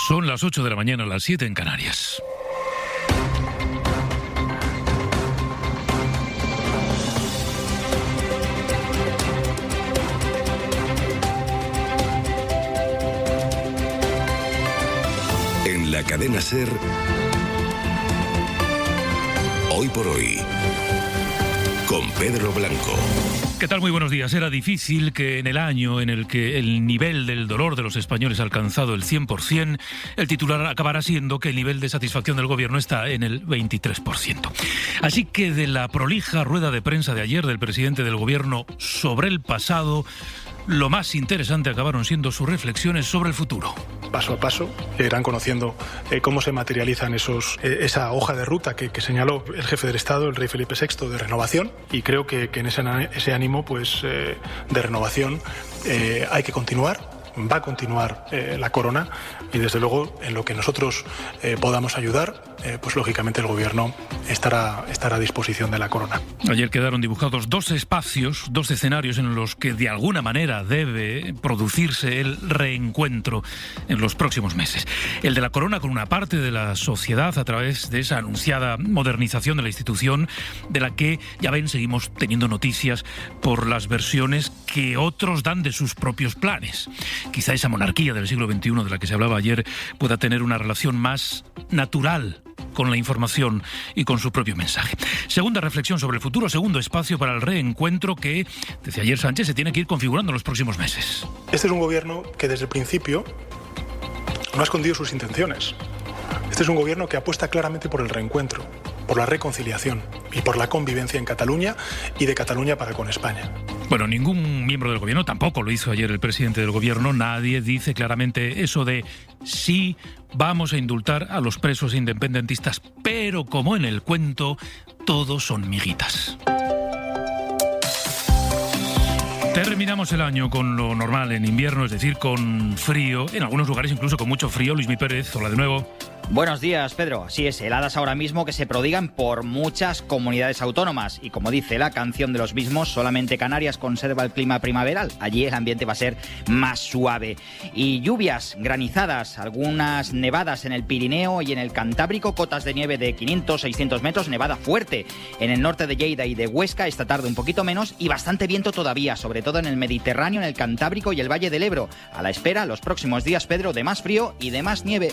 Son las 8 de la mañana, las 7 en Canarias. En la cadena SER, Hoy por Hoy, con Pedro Blanco. ¿Qué tal? Muy buenos días. Era difícil que en el año en el que el nivel del dolor de los españoles ha alcanzado el 100%, el titular acabara siendo que el nivel de satisfacción del gobierno está en el 23%. Así que de la prolija rueda de prensa de ayer del presidente del gobierno sobre el pasado, lo más interesante acabaron siendo sus reflexiones sobre el futuro. Paso a paso irán conociendo cómo se materializan esa hoja de ruta que señaló el jefe del Estado, el rey Felipe VI, de renovación, y creo que en ese ánimo de renovación hay que continuar. Va a continuar la corona y desde luego en lo que nosotros podamos ayudar, pues lógicamente el gobierno estará a disposición de la corona. Ayer quedaron dibujados dos espacios, dos escenarios en los que de alguna manera debe producirse el reencuentro en los próximos meses. El de la corona con una parte de la sociedad a través de esa anunciada modernización de la institución, de la que, ya ven, seguimos teniendo noticias por las versiones que otros dan de sus propios planes. Quizá esa monarquía del siglo XXI de la que se hablaba ayer pueda tener una relación más natural con la información y con su propio mensaje. Segunda reflexión sobre el futuro, segundo espacio para el reencuentro que, desde ayer Sánchez, se tiene que ir configurando en los próximos meses. Este es un gobierno que desde el principio no ha escondido sus intenciones. Este es un gobierno que apuesta claramente por el reencuentro, por la reconciliación y por la convivencia en Cataluña y de Cataluña para con España. Bueno, ningún miembro del gobierno, tampoco lo hizo ayer el presidente del gobierno, nadie dice claramente eso de sí, vamos a indultar a los presos independentistas, pero como en el cuento, todos son miguitas. Terminamos el año con lo normal en invierno, es decir, con frío, en algunos lugares incluso con mucho frío. Luismi Pérez, hola de nuevo. Buenos días, Pedro. Así es, heladas ahora mismo que se prodigan por muchas comunidades autónomas. Y como dice la canción de los mismos, solamente Canarias conserva el clima primaveral. Allí el ambiente va a ser más suave. Y lluvias, granizadas, algunas nevadas en el Pirineo y en el Cantábrico, cotas de nieve de 500-600 metros, nevada fuerte en el norte de Lleida y de Huesca, esta tarde un poquito menos, y bastante viento todavía, sobre todo en el Mediterráneo, en el Cantábrico y el Valle del Ebro. A la espera, los próximos días, Pedro, de más frío y de más nieve.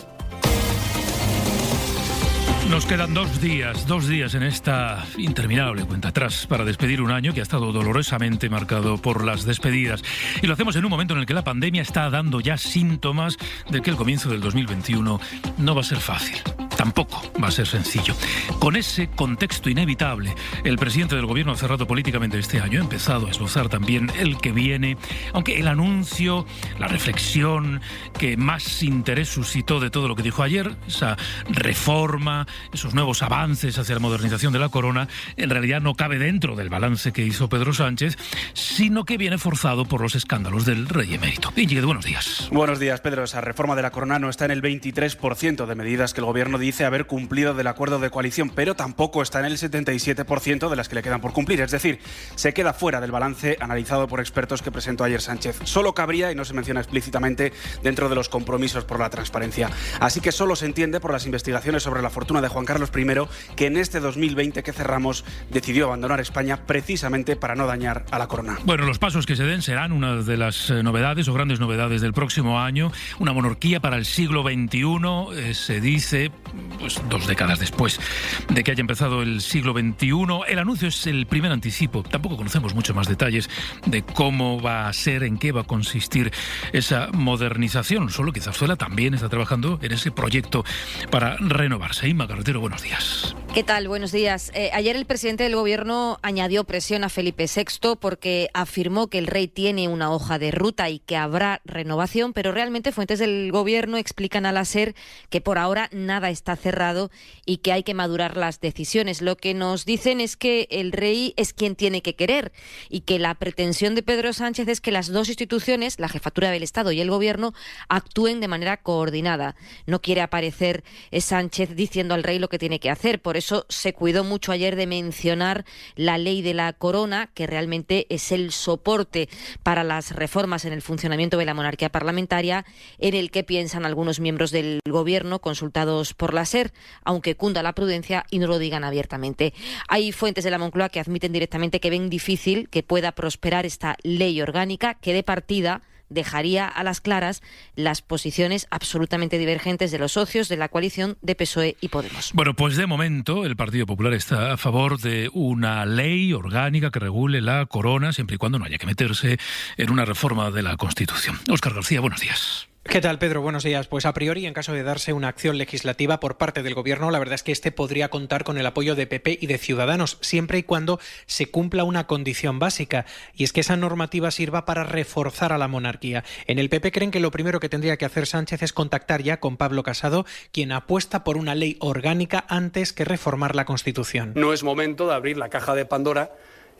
Nos quedan dos días en esta interminable cuenta atrás para despedir un año que ha estado dolorosamente marcado por las despedidas. Y lo hacemos en un momento en el que la pandemia está dando ya síntomas de que el comienzo del 2021 no va a ser fácil. Tampoco va a ser sencillo. Con ese contexto inevitable, el presidente del gobierno ha cerrado políticamente este año, ha empezado a esbozar también el que viene, aunque el anuncio, la reflexión que más interés suscitó de todo lo que dijo ayer, esa reforma, esos nuevos avances hacia la modernización de la corona, en realidad no cabe dentro del balance que hizo Pedro Sánchez, sino que viene forzado por los escándalos del rey emérito. Íñigo, buenos días. Buenos días, Pedro. Esa reforma de la corona no está en el 23% de medidas que el gobierno dice haber cumplido del acuerdo de coalición, pero tampoco está en el 77% de las que le quedan por cumplir. Es decir, se queda fuera del balance analizado por expertos que presentó ayer Sánchez. Solo cabría, y no se menciona explícitamente, dentro de los compromisos por la transparencia. Así que solo se entiende por las investigaciones sobre la fortuna de Juan Carlos I, que en este 2020 que cerramos decidió abandonar España precisamente para no dañar a la corona. Bueno, los pasos que se den serán una de las novedades o grandes novedades del próximo año. Una monarquía para el siglo XXI, se dice, pues 2 décadas después de que haya empezado el siglo XXI. El anuncio es el primer anticipo. Tampoco conocemos mucho más detalles de cómo va a ser, en qué va a consistir esa modernización. Solo que Zarzuela también está trabajando en ese proyecto para renovarse. Inma Carretero, buenos días. ¿Qué tal? Buenos días. Ayer el presidente del gobierno añadió presión a Felipe VI porque afirmó que el rey tiene una hoja de ruta y que habrá renovación, pero realmente fuentes del gobierno explican a la SER que por ahora nada está cerrado cerrado y que hay que madurar las decisiones. Lo que nos dicen es que el rey es quien tiene que querer y que la pretensión de Pedro Sánchez es que las dos instituciones, la Jefatura del Estado y el Gobierno, actúen de manera coordinada. No quiere aparecer Sánchez diciendo al rey lo que tiene que hacer. Por eso se cuidó mucho ayer de mencionar la ley de la corona, que realmente es el soporte para las reformas en el funcionamiento de la monarquía parlamentaria, en el que piensan algunos miembros del Gobierno consultados por la SER, aunque cunda la prudencia y no lo digan abiertamente. Hay fuentes de la Moncloa que admiten directamente que ven difícil que pueda prosperar esta ley orgánica, que de partida dejaría a las claras las posiciones absolutamente divergentes de los socios de la coalición de PSOE y Podemos. Bueno, pues de momento el Partido Popular está a favor de una ley orgánica que regule la corona, siempre y cuando no haya que meterse en una reforma de la Constitución. Óscar García, buenos días. ¿Qué tal, Pedro? Buenos días. Pues a priori, en caso de darse una acción legislativa por parte del Gobierno, la verdad es que este podría contar con el apoyo de PP y de Ciudadanos, siempre y cuando se cumpla una condición básica, y es que esa normativa sirva para reforzar a la monarquía. En el PP creen que lo primero que tendría que hacer Sánchez es contactar ya con Pablo Casado, quien apuesta por una ley orgánica antes que reformar la Constitución. No es momento de abrir la caja de Pandora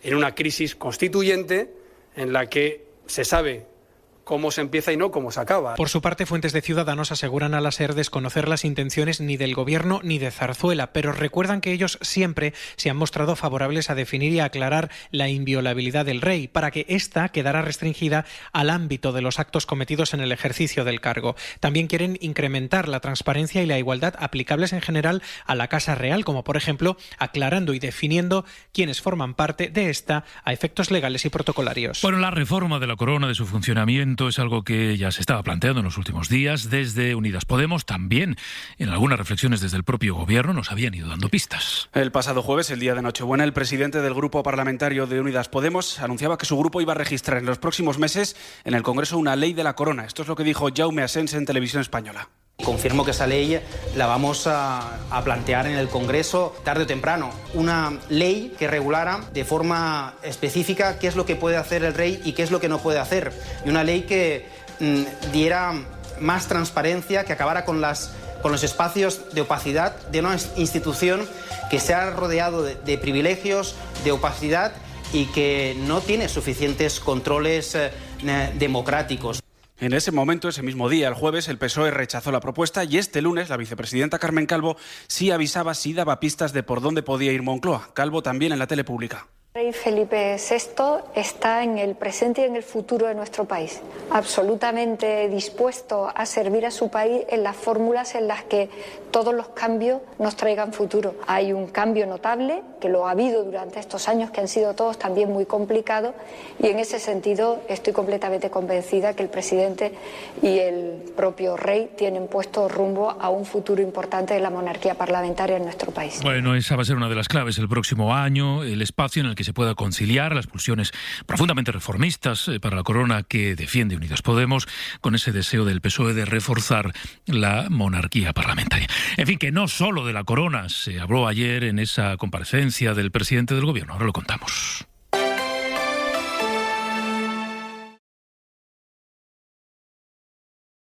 en una crisis constituyente en la que se sabe cómo se empieza y no cómo se acaba. Por su parte, fuentes de Ciudadanos aseguran a la SER desconocer las intenciones ni del Gobierno ni de Zarzuela, pero recuerdan que ellos siempre se han mostrado favorables a definir y a aclarar la inviolabilidad del rey, para que ésta quedara restringida al ámbito de los actos cometidos en el ejercicio del cargo. También quieren incrementar la transparencia y la igualdad aplicables en general a la Casa Real, como por ejemplo aclarando y definiendo quiénes forman parte de esta a efectos legales y protocolarios. Bueno, la reforma de la corona, de su funcionamiento, es algo que ya se estaba planteando en los últimos días. Desde Unidas Podemos, también en algunas reflexiones desde el propio Gobierno, nos habían ido dando pistas. El pasado jueves, el día de Nochebuena, el presidente del grupo parlamentario de Unidas Podemos anunciaba que su grupo iba a registrar en los próximos meses en el Congreso una ley de la corona. Esto es lo que dijo Jaume Asens en Televisión Española. Confirmo que esa ley la vamos a plantear en el Congreso tarde o temprano. Una ley que regulara de forma específica qué es lo que puede hacer el rey y qué es lo que no puede hacer. Y una ley que diera más transparencia, que acabara con los espacios de opacidad de una institución que se ha rodeado de privilegios, de opacidad y que no tiene suficientes controles democráticos. En ese momento, ese mismo día, el jueves, el PSOE rechazó la propuesta y este lunes la vicepresidenta Carmen Calvo sí avisaba, sí daba pistas de por dónde podía ir Moncloa. Calvo también en la tele pública. El rey Felipe VI está en el presente y en el futuro de nuestro país, absolutamente dispuesto a servir a su país en las fórmulas en las que todos los cambios nos traigan futuro. Hay un cambio notable, que lo ha habido durante estos años, que han sido todos también muy complicados, y en ese sentido estoy completamente convencida que el presidente y el propio rey tienen puesto rumbo a un futuro importante de la monarquía parlamentaria en nuestro país. Bueno, esa va a ser una de las claves el próximo año, el espacio en el que se pueda conciliar las pulsiones profundamente reformistas para la corona que defiende Unidas Podemos con ese deseo del PSOE de reforzar la monarquía parlamentaria. En fin, que no solo de la corona se habló ayer en esa comparecencia del presidente del Gobierno, ahora lo contamos.